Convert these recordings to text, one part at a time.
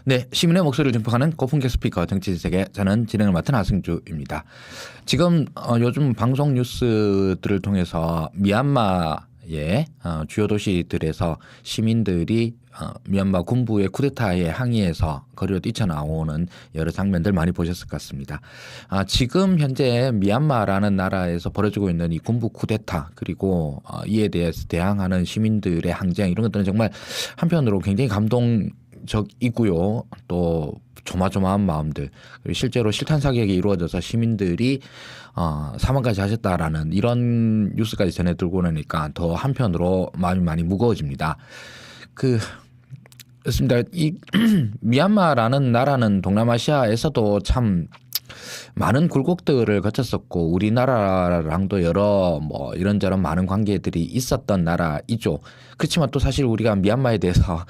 네, 시민의 목소리를 증폭하는 고품격 스피커 정치세계, 저는 진행을 맡은 하승주입니다. 지금 요즘 방송 뉴스들을 통해서 미얀마의 주요 도시들에서 시민들이 미얀마 군부의 쿠데타에 항의해서 거리로 뛰쳐나오는 여러 장면들 많이 보셨을 것 같습니다. 지금 현재 미얀마라는 나라에서 벌어지고 있는 이 군부 쿠데타, 그리고 이에 대해서 대항하는 시민들의 항쟁, 이런 것들은 정말 한편으로 굉장히 감동적이고요. 또 조마조마한 마음들, 그리고 실제로 실탄 사격이 이루어져서 시민들이 사망까지 하셨다라는 이런 뉴스까지 전해 들고 나니까 더 한편으로 마음이 많이 무거워집니다. 그렇습니다. 이 미얀마라는 나라는 동남아시아에서도 참 많은 굴곡들을 거쳤었고, 우리나라랑도 여러 이런저런 많은 관계들이 있었던 나라이죠. 그렇지만 또 사실 우리가 미얀마에 대해서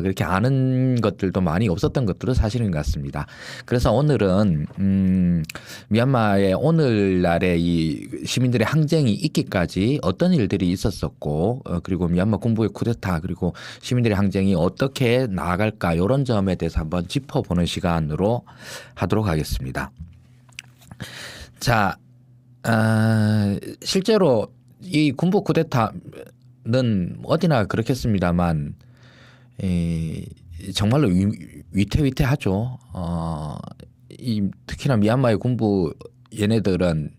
그렇게 아는 것들도 많이 없었던 것들은 사실인 것 같습니다. 그래서 오늘은 미얀마의 오늘날의 이 시민들의 항쟁이 있기까지 어떤 일들이 있었었고, 그리고 미얀마 군부의 쿠데타, 그리고 시민들의 항쟁이 어떻게 나아갈까, 이런 점에 대해서 한번 짚어보는 시간으로 하도록 하겠습니다. 자, 실제로 이 군부 쿠데타는 어디나 그렇겠습니다만 정말로 위태위태하죠. 특히나 미얀마의 군부 얘네들은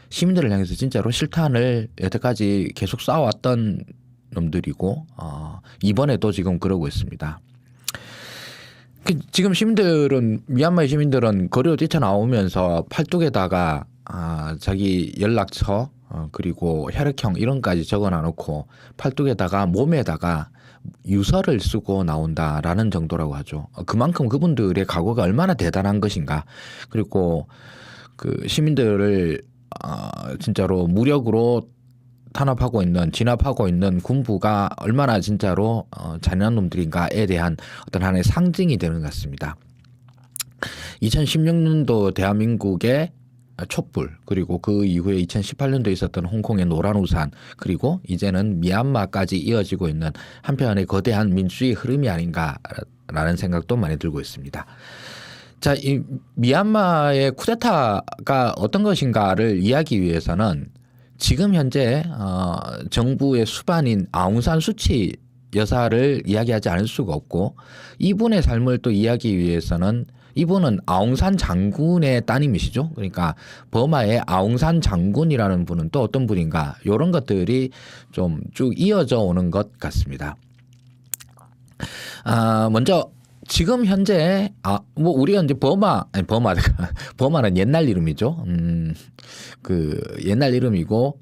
시민들을 향해서 진짜로 실탄을 여태까지 계속 쏴왔던 놈들이고, 이번에도 지금 그러고 있습니다. 지금 미얀마의 시민들은 거리로 뛰쳐나오면서 팔뚝에다가 자기 연락처, 그리고 혈액형 이런 까지 적어놔놓고 팔뚝에다가 몸에다가 유서를 쓰고 나온다라는 정도라고 하죠. 그만큼 그분들의 각오가 얼마나 대단한 것인가. 그리고 그 시민들을 진짜로 무력으로 진압하고 있는 군부가 얼마나 진짜로 잔인한 놈들인가에 대한 어떤 하나의 상징이 되는 것 같습니다. 2016년도 대한민국의 촛불, 그리고 그 이후에 2018년도에 있었던 홍콩의 노란 우산, 그리고 이제는 미얀마까지 이어지고 있는 한편의 거대한 민주주의 흐름이 아닌가라는 생각도 많이 들고 있습니다. 자, 이 미얀마의 쿠데타가 어떤 것인가를 이해하기 위해서는 지금 현재 정부의 수반인 아웅산 수치 여사를 이야기하지 않을 수가 없고, 이분의 삶을 또 이해하기 위해서는 이분은 아웅산 장군의 따님이시죠. 그러니까 버마의 아웅산 장군이라는 분은 또 어떤 분인가, 이런 것들이 좀 쭉 이어져 오는 것 같습니다. 먼저 지금 현재 우리가 이제 버마는 옛날 이름이죠. 그 옛날 이름이고,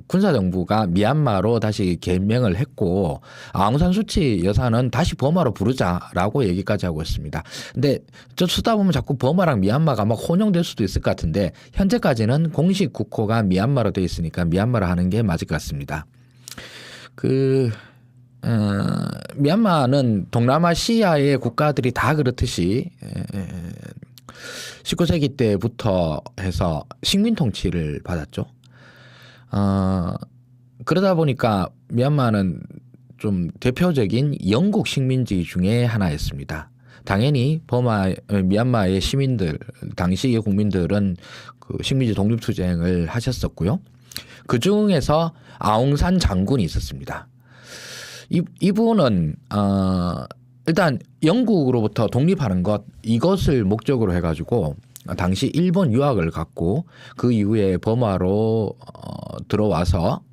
군사 정부가 미얀마로 다시 개명을 했고, 아웅산 수치 여사는 다시 버마로 부르자라고 얘기까지 하고 있습니다. 근데 저 쓰다 보면 자꾸 버마랑 미얀마가 막 혼용될 수도 있을 것 같은데, 현재까지는 공식 국호가 미얀마로 되어 있으니까 미얀마로 하는 게 맞을 것 같습니다. 미얀마는 동남아시아의 국가들이 다 그렇듯이 19세기 때부터 해서 식민 통치를 받았죠. 그러다 보니까 미얀마는 좀 대표적인 영국 식민지 중에 하나였습니다. 당연히 미얀마의 시민들, 당시의 국민들은 그 식민지 독립투쟁을 하셨었고요. 그 중에서 아웅산 장군이 있었습니다. 이분은 일단 영국으로부터 독립하는 이것을 목적으로 해가지고 당시 일본 유학을 갔고, 그 이후에 버마로 들어와서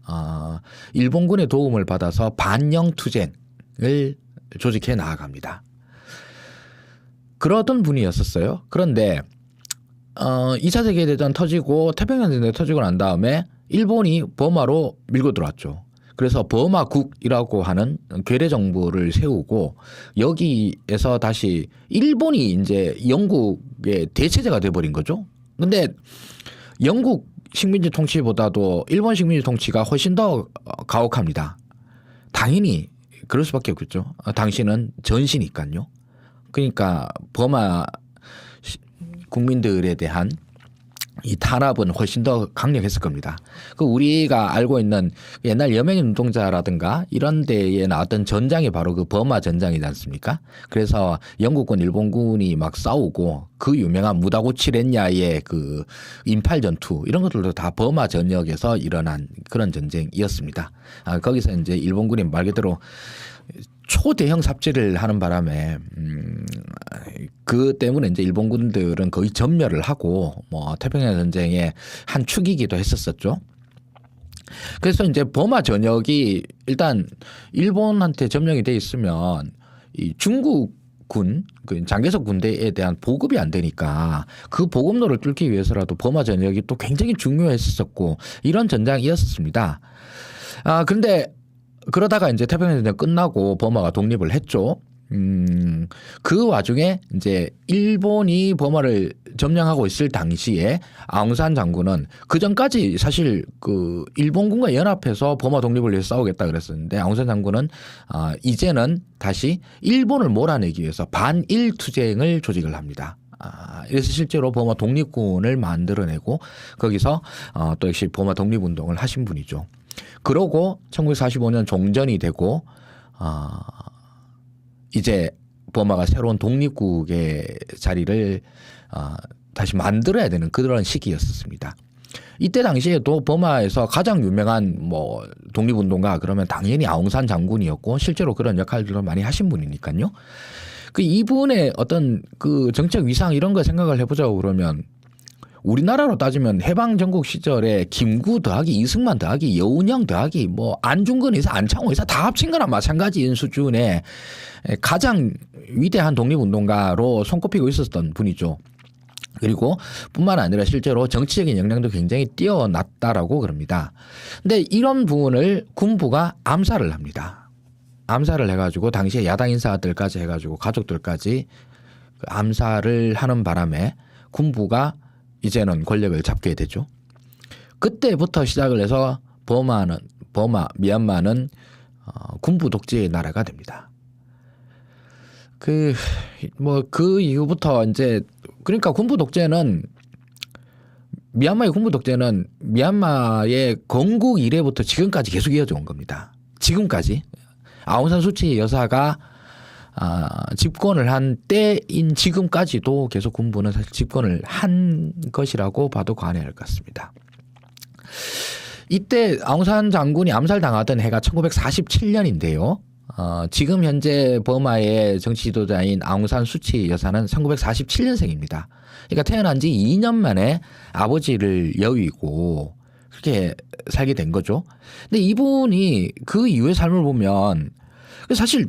일본군의 도움을 받아서 반영 투쟁을 조직해 나아갑니다. 그러던 분이었었어요. 그런데 2차 세계대전 터지고 태평양전쟁 터지고 난 다음에 일본이 버마로 밀고 들어왔죠. 그래서 버마국이라고 하는 괴뢰 정부를 세우고, 여기에서 다시 일본이 이제 영국의 대체제가 돼버린 거죠. 근데 영국 식민지 통치보다도 일본 식민지 통치가 훨씬 더 가혹합니다. 당연히 그럴 수밖에 없겠죠. 당신은 전시니까요. 그러니까 버마 국민들에 대한 이 탄압은 훨씬 더 강력했을 겁니다. 그 우리가 알고 있는 옛날 여명인 운동자라든가 이런 데에 나왔던 전장이 바로 그 버마 전장이지 않습니까? 그래서 영국군, 일본군이 막 싸우고 그 유명한 무다고치렌야의 그 인팔 전투 이런 것들도 다 버마 전역에서 일어난 그런 전쟁이었습니다. 거기서 이제 일본군이 말 그대로 초대형 삽질을 하는 바람에 그 때문에 이제 일본군들은 거의 전멸을 하고 뭐 태평양 전쟁의 한 축이기도 했었었죠. 그래서 이제 버마 전역이 일단 일본한테 점령이 돼 있으면 이 중국군 그 장개석 군대에 대한 보급이 안 되니까 그 보급로를 뚫기 위해서라도 버마 전역이 또 굉장히 중요했었고 이런 전장이었습니다. 그런데 그러다가 이제 태평양 전쟁 끝나고 버마가 독립을 했죠. 그 와중에 이제 일본이 버마를 점령하고 있을 당시에 아웅산 장군은 그 전까지 사실 그 일본군과 연합해서 버마 독립을 위해서 싸우겠다 그랬었는데 아웅산 장군은 이제는 다시 일본을 몰아내기 위해서 반일 투쟁을 조직을 합니다. 그래서 실제로 버마 독립군을 만들어내고 거기서 또 역시 버마 독립운동을 하신 분이죠. 그러고 1945년 종전이 되고 이제 버마가 새로운 독립국의 자리를 다시 만들어야 되는 그런 시기였었습니다. 이때 당시에도 버마에서 가장 유명한 뭐 독립운동가 그러면 당연히 아웅산 장군이었고 실제로 그런 역할들을 많이 하신 분이니까요. 그 이분의 어떤 그 정책 위상 이런 거 생각을 해보자고 그러면 우리나라로 따지면 해방 전국 시절에 김구 더하기 이승만 더하기 여운형 더하기 뭐 안중근 의사 안창호 의사 다 합친 거나 마찬가지인 수준의 가장 위대한 독립운동가로 손꼽히고 있었던 분이죠. 그리고 뿐만 아니라 실제로 정치적인 역량도 굉장히 뛰어났다라고 그럽니다. 근데 이런 부분을 군부가 암살을 합니다. 암살을 해가지고 당시에 야당 인사들까지 해가지고 가족들까지 암살을 하는 바람에 군부가 이제는 권력을 잡게 되죠. 그때부터 시작을 해서 미얀마는 군부 독재의 나라가 됩니다. 그 이후부터 이제 그러니까 군부 독재는 미얀마의 군부 독재는 미얀마의 건국 이래부터 지금까지 계속 이어져 온 겁니다. 지금까지 아웅산 수치 여사가 집권을 한 때인 지금까지도 계속 군부는 사실 집권을 한 것이라고 봐도 과언이 아닐 것 같습니다. 이때 아웅산 장군이 암살당하던 해가 1947년인데요. 지금 현재 버마의 정치 지도자인 아웅산 수치 여사는 1947년생입니다. 그러니까 태어난 지 2년 만에 아버지를 여의고 그렇게 살게 된 거죠. 근데 이분이 그 이후의 삶을 보면 사실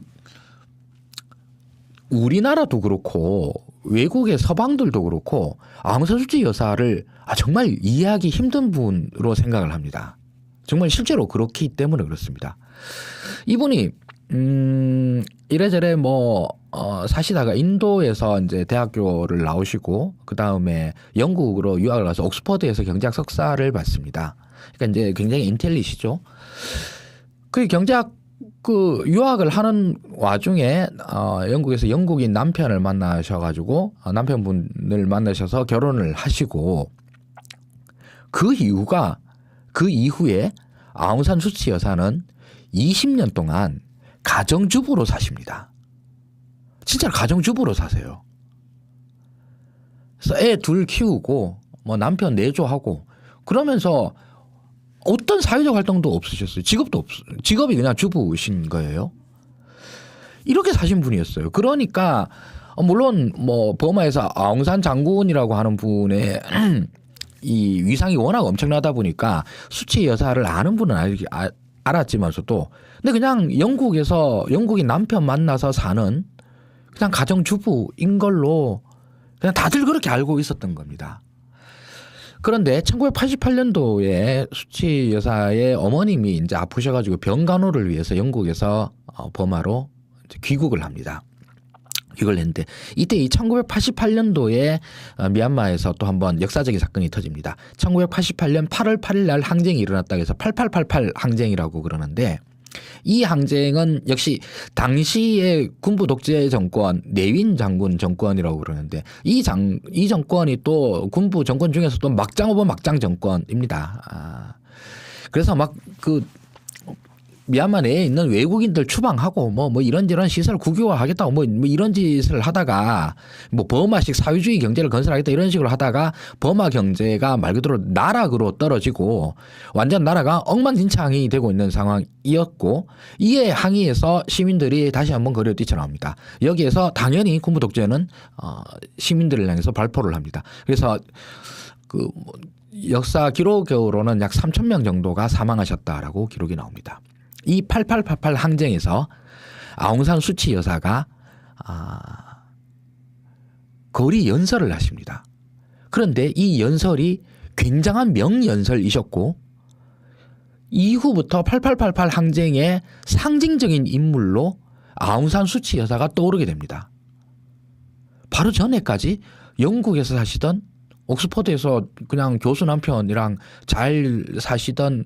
우리나라도 그렇고 외국의 서방들도 그렇고 아웅산 수치 여사를 정말 이해하기 힘든 분으로 생각을 합니다. 정말 실제로 그렇기 때문에 그렇습니다. 이분이 이래저래 사시다가 인도에서 이제 대학교를 나오시고 그 다음에 영국으로 유학을 가서 옥스퍼드에서 경제학 석사를 받습니다. 그러니까 이제 굉장히 인텔리시죠. 그 경제학 유학을 하는 와중에 영국에서 영국인 남편을 만나셔가지고 남편분을 만나셔서 결혼을 하시고 그 이후에 아웅산 수치 여사는 20년 동안 가정주부로 사십니다. 진짜 가정주부로 사세요. 그래서 애 둘 키우고 남편 내조하고 그러면서 어떤 사회적 활동도 없으셨어요. 직업이 그냥 주부신 거예요. 이렇게 사신 분이었어요. 그러니까 물론 버마에서 아웅산 장군이라고 하는 분의 이 위상이 워낙 엄청나다 보니까 수치 여사를 아는 분은 알았지만서도 근데 그냥 영국인 남편 만나서 사는 그냥 가정주부인 걸로 그냥 다들 그렇게 알고 있었던 겁니다. 그런데 1988년도에 수치 여사의 어머님이 이제 아프셔가지고 병간호를 위해서 영국에서 버마로 귀국을 합니다. 귀국을 했는데 이때 이 1988년도에 미얀마에서 또 한번 역사적인 사건이 터집니다. 1988년 8월 8일 날 항쟁이 일어났다고 해서 8888 항쟁이라고 그러는데 이 항쟁은 역시 당시의 군부 독재 정권 내윈 장군 정권이라고 그러는데 이 정권이 또 군부 정권 중에서도 막장 오브 막장 정권입니다. 그래서 막 그 미얀마 내에 있는 외국인들 추방하고 뭐 이런저런 시설 국유화하겠다고 뭐 이런 짓을 하다가 뭐 버마식 사회주의 경제를 건설하겠다 이런 식으로 하다가 버마 경제가 말 그대로 나락으로 떨어지고 완전 나라가 엉망진창이 되고 있는 상황이었고 이에 항의해서 시민들이 다시 한번 거리로 뛰쳐나옵니다. 여기에서 당연히 군부 독재는 시민들을 향해서 발포를 합니다. 그래서 그 역사 기록으로는 약 3,000명 정도가 사망하셨다라고 기록이 나옵니다. 이 8888 항쟁에서 아웅산 수치 여사가 거리 연설을 하십니다. 그런데 이 연설이 굉장한 명연설이셨고 이후부터 8888 항쟁의 상징적인 인물로 아웅산 수치 여사가 떠오르게 됩니다. 바로 전에까지 영국에서 사시던 옥스퍼드에서 그냥 교수 남편이랑 잘 사시던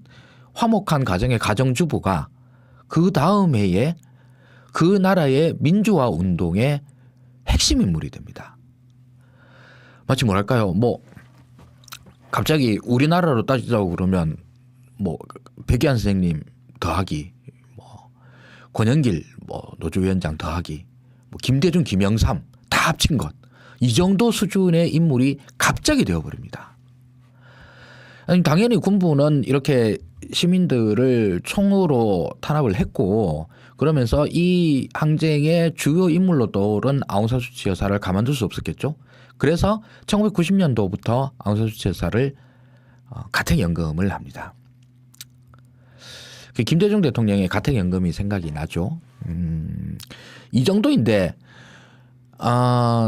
화목한 가정의 가정주부가 그 다음 해에 그 나라의 민주화 운동의 핵심 인물이 됩니다. 마치 뭐랄까요? 뭐 갑자기 우리나라로 따지자고 그러면 뭐 백이한 선생님 더하기 뭐 권영길 뭐 노조위원장 더하기 뭐 김대중 김영삼 다 합친 것 이 정도 수준의 인물이 갑자기 되어버립니다. 아니, 당연히 군부는 이렇게 시민들을 총으로 탄압을 했고 그러면서 이 항쟁의 주요 인물로 떠오른 아웅산 수치 여사를 가만둘 수 없었겠죠. 그래서 1990년도부터 아웅산 수치 여사를 가택연금을 합니다. 김대중 대통령의 가택연금이 생각이 나죠. 이 정도인데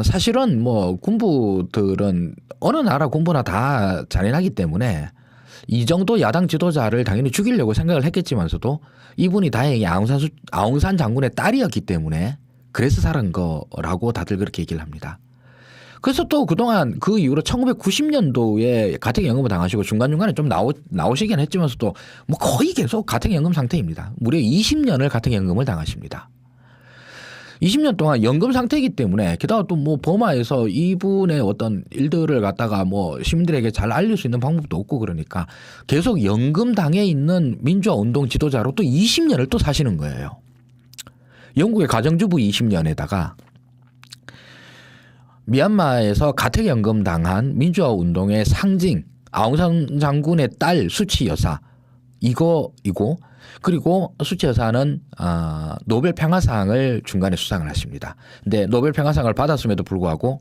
사실은 뭐 군부들은 어느 나라 군부나 다 잔인하기 때문에 이 정도 야당 지도자를 당연히 죽이려고 생각을 했겠지만서도 이분이 다행히 아웅산 장군의 딸이었기 때문에 그래서 살은 거라고 다들 그렇게 얘기를 합니다. 그래서 또 그동안 그 이후로 1990년도에 가택연금을 당하시고 중간중간에 좀 나오시긴 했지만서도 뭐 거의 계속 가택연금 상태입니다. 무려 20년을 가택연금을 당하십니다. 20년 동안 연금 상태이기 때문에 게다가 또 뭐 버마에서 이분의 어떤 일들을 갖다가 뭐 시민들에게 잘 알릴 수 있는 방법도 없고 그러니까 계속 연금당에 있는 민주화 운동 지도자로 또 20년을 또 사시는 거예요. 영국의 가정주부 20년에다가 미얀마에서 가택연금 당한 민주화 운동의 상징 아웅산 장군의 딸 수치 여사 이거이고 그리고 수치 여사는 노벨 평화상을 중간에 수상을 하십니다. 근데 노벨 평화상을 받았음에도 불구하고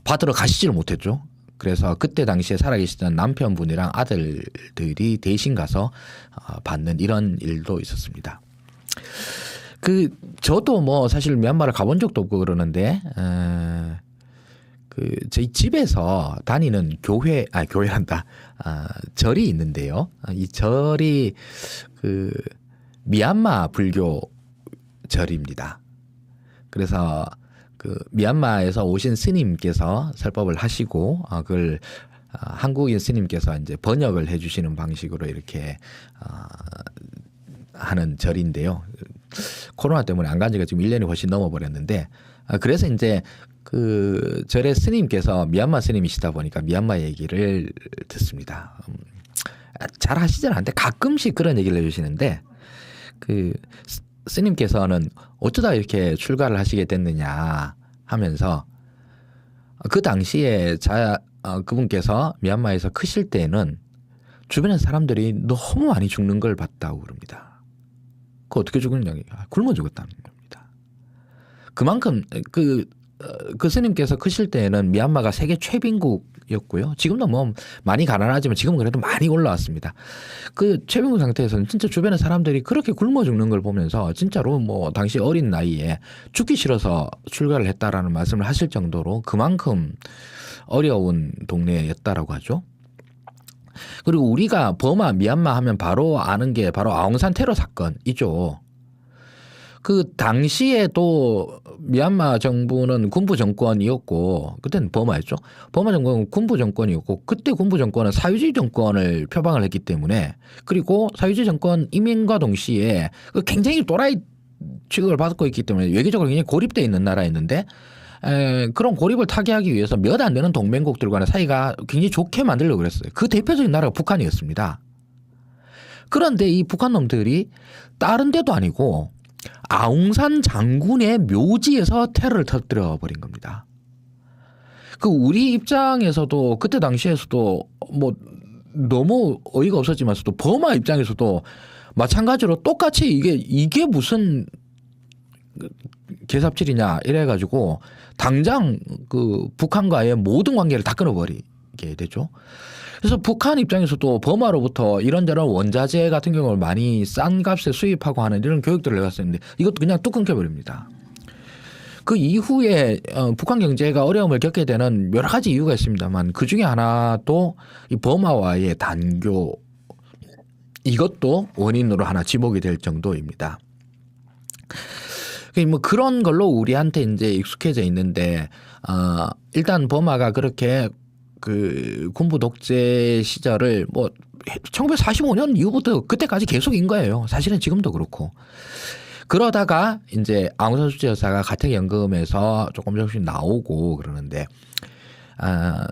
받으러 가시지를 못했죠. 그래서 그때 당시에 살아계시던 남편분이랑 아들들이 대신 가서 받는 이런 일도 있었습니다. 저도 뭐 사실 미얀마를 가본 적도 없고 그러는데 저희 집에서 다니는 교회란다. 절이 있는데요. 이 절이 미얀마 불교 절입니다. 그래서 미얀마에서 오신 스님께서 설법을 하시고 그걸 한국인 스님께서 이제 번역을 해주시는 방식으로 이렇게 하는 절인데요. 코로나 때문에 안 간 지가 지금 1년이 훨씬 넘어버렸는데 그래서 이제 절의 스님께서 미얀마 스님이시다 보니까 미얀마 얘기를 듣습니다. 잘 하시진 않는데 가끔씩 그런 얘기를 해주시는데 스님께서는 어쩌다 이렇게 출가를 하시게 됐느냐 하면서 그 당시에 그분께서 미얀마에서 크실 때는 주변의 사람들이 너무 많이 죽는 걸 봤다고 그럽니다. 어떻게 죽었냐? 굶어 죽었다는 겁니다. 그만큼 그 스님께서 크실 때에는 미얀마가 세계 최빈국이었고요. 지금도 뭐 많이 가난하지만 지금은 그래도 많이 올라왔습니다. 최빈국 상태에서는 진짜 주변의 사람들이 그렇게 굶어 죽는 걸 보면서 진짜로 뭐 당시 어린 나이에 죽기 싫어서 출가를 했다라는 말씀을 하실 정도로 그만큼 어려운 동네였다라고 하죠. 그리고 우리가 버마, 미얀마 하면 바로 아는 게 바로 아웅산 테러 사건이죠. 그 당시에도 미얀마 정부는 군부 정권이었고 그때는 버마였죠. 버마 정권은 군부 정권이었고 그때 군부 정권은 사회주의 정권을 표방을 했기 때문에 그리고 사회주의 정권 이민과 동시에 굉장히 또라이 취급을 받고 있기 때문에 외교적으로 굉장히 고립되어 있는 나라였는데 그런 고립을 타개하기 위해서 몇 안 되는 동맹국들과의 사이가 굉장히 좋게 만들려고 그랬어요. 그 대표적인 나라가 북한이었습니다. 그런데 이 북한 놈들이 다른 데도 아니고 아웅산 장군의 묘지에서 테러를 터뜨려 버린 겁니다. 그 우리 입장에서도 그때 당시에서도 뭐 너무 어이가 없었지만서도 버마 입장에서도 마찬가지로 똑같이 이게 무슨 개삽질이냐 이래가지고 당장 그 북한과의 모든 관계를 다 끊어버리게 되죠. 그래서 북한 입장에서도 버마로부터 이런저런 원자재 같은 경우를 많이 싼 값에 수입하고 하는 이런 교육들을 해갔었는데 이것도 그냥 뚝 끊겨버립니다. 그 이후에 북한 경제가 어려움을 겪게 되는 여러 가지 이유가 있습니다만 그중에 하나도 이 버마와의 단교 이것도 원인으로 하나 지목이 될 정도입니다. 뭐 그런 걸로 우리한테 이제 익숙해져 있는데 일단 버마가 그렇게 그 군부 독재 시절을 뭐 1945년 이후부터 그때까지 계속인 거예요. 사실은 지금도 그렇고. 그러다가 이제 아웅산 수치 여사가 가택연금에서 조금씩 나오고 그러는데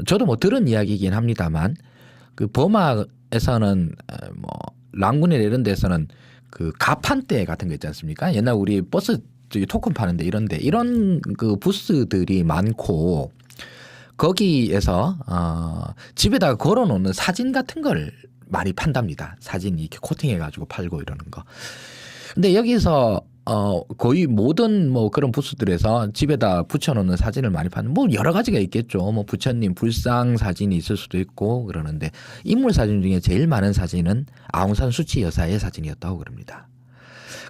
저도 뭐 들은 이야기이긴 합니다만 그 버마에서는 뭐 랑군이나 이런 데서는 그 가판대 같은 거 있지 않습니까? 옛날 우리 버스 토큰 파는데 이런 그 부스들이 많고 거기에서 집에다가 걸어놓는 사진 같은 걸 많이 판답니다. 사진 이렇게 코팅해가지고 팔고 이러는 거. 근데 여기서 거의 모든 뭐 그런 부스들에서 집에다 붙여놓는 사진을 많이 파는 뭐 여러 가지가 있겠죠. 뭐 부처님 불상 사진이 있을 수도 있고 그러는데 인물 사진 중에 제일 많은 사진은 아웅산 수치 여사의 사진이었다고 그럽니다.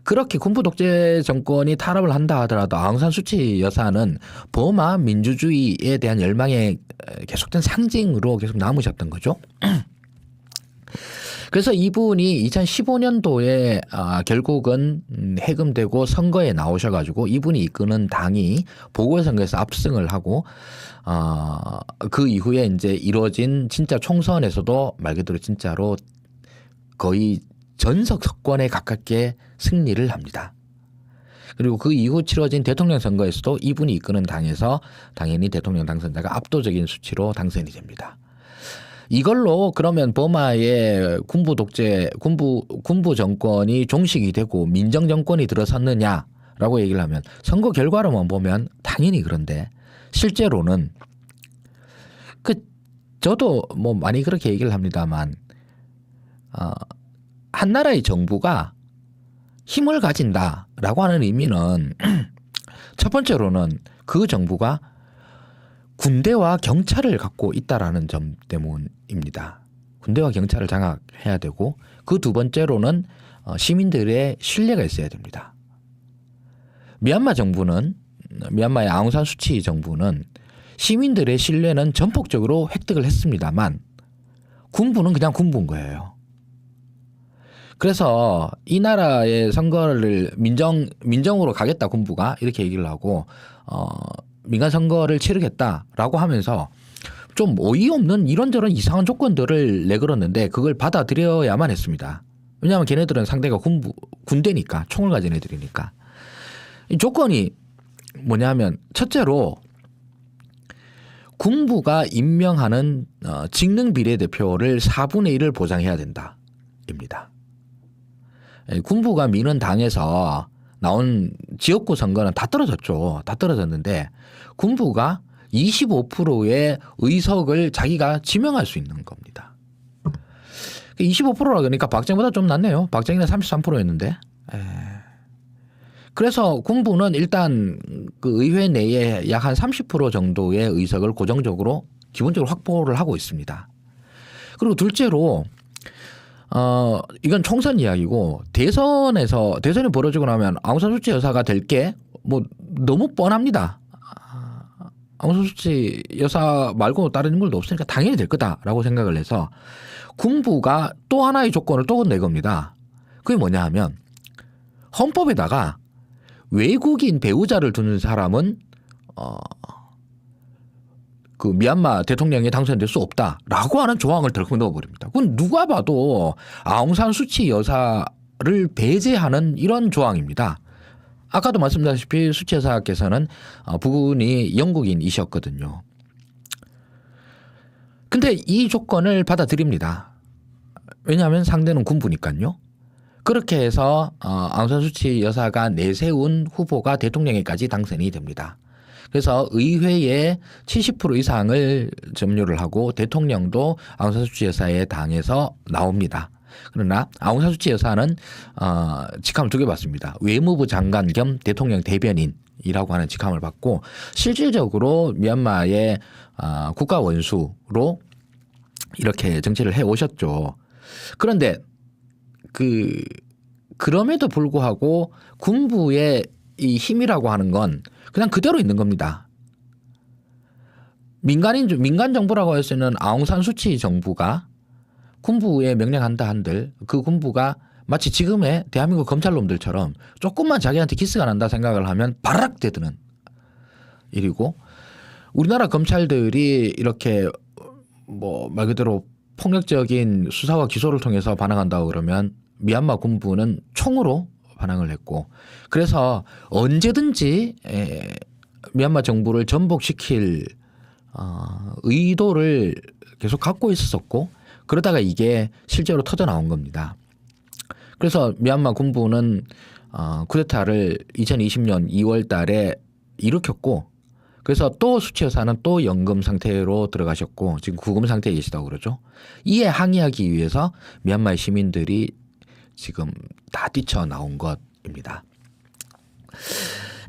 그렇게 군부 독재 정권이 탄압을 한다 하더라도 아웅산 수치 여사는 버마 민주주의에 대한 열망의 계속된 상징으로 계속 남으셨던 거죠. 그래서 이분이 2015년도에 결국은 해금되고 선거에 나오셔가지고 이분이 이끄는 당이 보궐선거에서 압승을 하고 그 이후에 이제 이루어진 진짜 총선에서도 말 그대로 진짜로 거의 전석 석권에 가깝게 승리를 합니다. 그리고 그 이후 치러진 대통령 선거에서도 이분이 이끄는 당에서 당연히 대통령 당선자가 압도적인 수치로 당선이 됩니다. 이걸로 그러면 버마의 군부 독재, 군부 정권이 종식이 되고 민정 정권이 들어섰느냐라고 얘기를 하면 선거 결과로만 보면 당연히 그런데 실제로는 저도 뭐 많이 그렇게 얘기를 합니다만 한 나라의 정부가 힘을 가진다라고 하는 의미는 첫 번째로는 그 정부가 군대와 경찰을 갖고 있다라는 점 때문입니다. 군대와 경찰을 장악해야 되고 그 두 번째로는 시민들의 신뢰가 있어야 됩니다. 미얀마의 아웅산 수치 정부는 시민들의 신뢰는 전폭적으로 획득을 했습니다만 군부는 그냥 군부인 거예요. 그래서 이 나라의 선거를 민정으로 가겠다 군부가 이렇게 얘기를 하고 민간 선거를 치르겠다라고 하면서 좀 어이없는 이런저런 이상한 조건들을 내걸었는데 그걸 받아들여야만 했습니다. 왜냐하면 걔네들은 상대가 군대니까 총을 가진 애들이니까. 이 조건이 뭐냐면 첫째로 군부가 임명하는 직능 비례대표를 4분의 1을 보장해야 된다입니다. 군부가 미는 당에서 나온 지역구 선거는 다 떨어졌죠. 다 떨어졌는데 군부가 25%의 의석을 자기가 지명할 수 있는 겁니다. 25%라 그러니까 박정희보다 좀 낫네요. 박정희는 33%였는데. 그래서 군부는 일단 그 의회 내에 약 한 30% 정도의 의석을 고정적으로 기본적으로 확보를 하고 있습니다. 그리고 둘째로 이건 총선 이야기고 대선이 벌어지고 나면 아웅산 수치 여사가 될 게 뭐 너무 뻔합니다. 아웅산 수치 여사 말고 다른 인물도 없으니까 당연히 될 거다라고 생각을 해서 군부가 또 하나의 조건을 또 낸 겁니다. 그게 뭐냐 하면 헌법에다가 외국인 배우자를 두는 사람은 그 미얀마 대통령이 당선될 수 없다라고 하는 조항을 덜컥 넣어버립니다. 그건 누가 봐도 아웅산 수치 여사를 배제하는 이런 조항입니다. 아까도 말씀드렸다시피 수치 여사께서는 부군이 영국인이셨거든요. 근데 이 조건을 받아들입니다. 왜냐하면 상대는 군부니까요. 그렇게 해서 아웅산 수치 여사가 내세운 후보가 대통령에까지 당선이 됩니다. 그래서 의회의 70% 이상을 점유를 하고 대통령도 아웅산 수치 여사의 당에서 나옵니다. 그러나 아웅산 수치 여사는 직함을 2개 받습니다. 외무부 장관 겸 대통령 대변인이라고 하는 직함을 받고 실질적으로 미얀마의 국가 원수로 이렇게 정치를 해 오셨죠. 그런데 그럼에도 불구하고 군부의 이 힘이라고 하는 건 그냥 그대로 있는 겁니다. 민간 정부라고 할 수 있는 아웅산 수치 정부가 군부에 명령한다 한들 그 군부가 마치 지금의 대한민국 검찰놈들처럼 조금만 자기한테 기스가 난다 생각을 하면 바락 대드는 일이고, 우리나라 검찰들이 이렇게 뭐 말 그대로 폭력적인 수사와 기소를 통해서 반항한다고 그러면 미얀마 군부는 총으로 반항을 했고, 그래서 언제든지 미얀마 정부를 전복시킬 의도를 계속 갖고 있었고, 그러다가 이게 실제로 터져 나온 겁니다. 그래서 미얀마 군부는 쿠데타를 2020년 2월 달에 일으켰고, 그래서 또 수치 여사는 또 연금 상태로 들어가셨고 지금 구금 상태에 계시다고 그러죠. 이에 항의하기 위해서 미얀마의 시민들이 지금 다 뛰쳐나온 것입니다.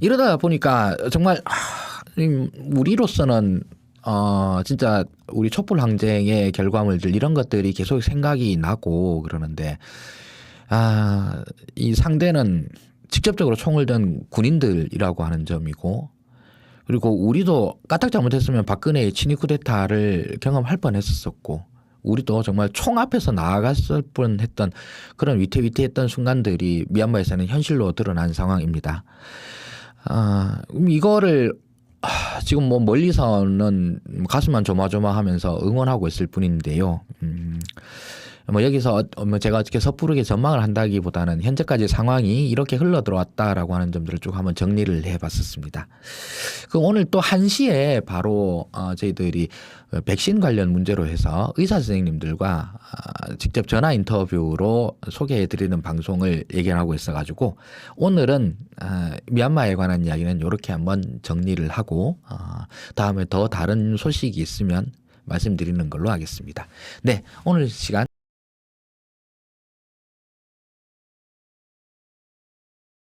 이러다 보니까 정말 우리로서는 진짜 우리 촛불 항쟁의 결과물들 이런 것들이 계속 생각이 나고 그러는데, 이 상대는 직접적으로 총을 든 군인들이라고 하는 점이고, 그리고 우리도 까딱 잘못했으면 박근혜의 친위 쿠데타를 경험할 뻔했었고, 우리도 정말 총 앞에서 나아갔을 뻔했던 그런 위태위태했던 순간들이 미얀마에서는 현실로 드러난 상황입니다. 이거를 지금 뭐 멀리서는 가슴만 조마조마하면서 응원하고 있을 뿐인데요. 뭐 여기서 뭐 제가 어떻게 섣부르게 전망을 한다기보다는 현재까지 상황이 이렇게 흘러 들어왔다라고 하는 점들을 쭉 한번 정리를 해봤었습니다. 그 오늘 또 1시에 바로 저희들이 백신 관련 문제로 해서 의사 선생님들과 직접 전화 인터뷰로 소개해드리는 방송을 예견하고 있어가지고 오늘은 미얀마에 관한 이야기는 이렇게 한번 정리를 하고 다음에 더 다른 소식이 있으면 말씀드리는 걸로 하겠습니다. 네, 오늘 시간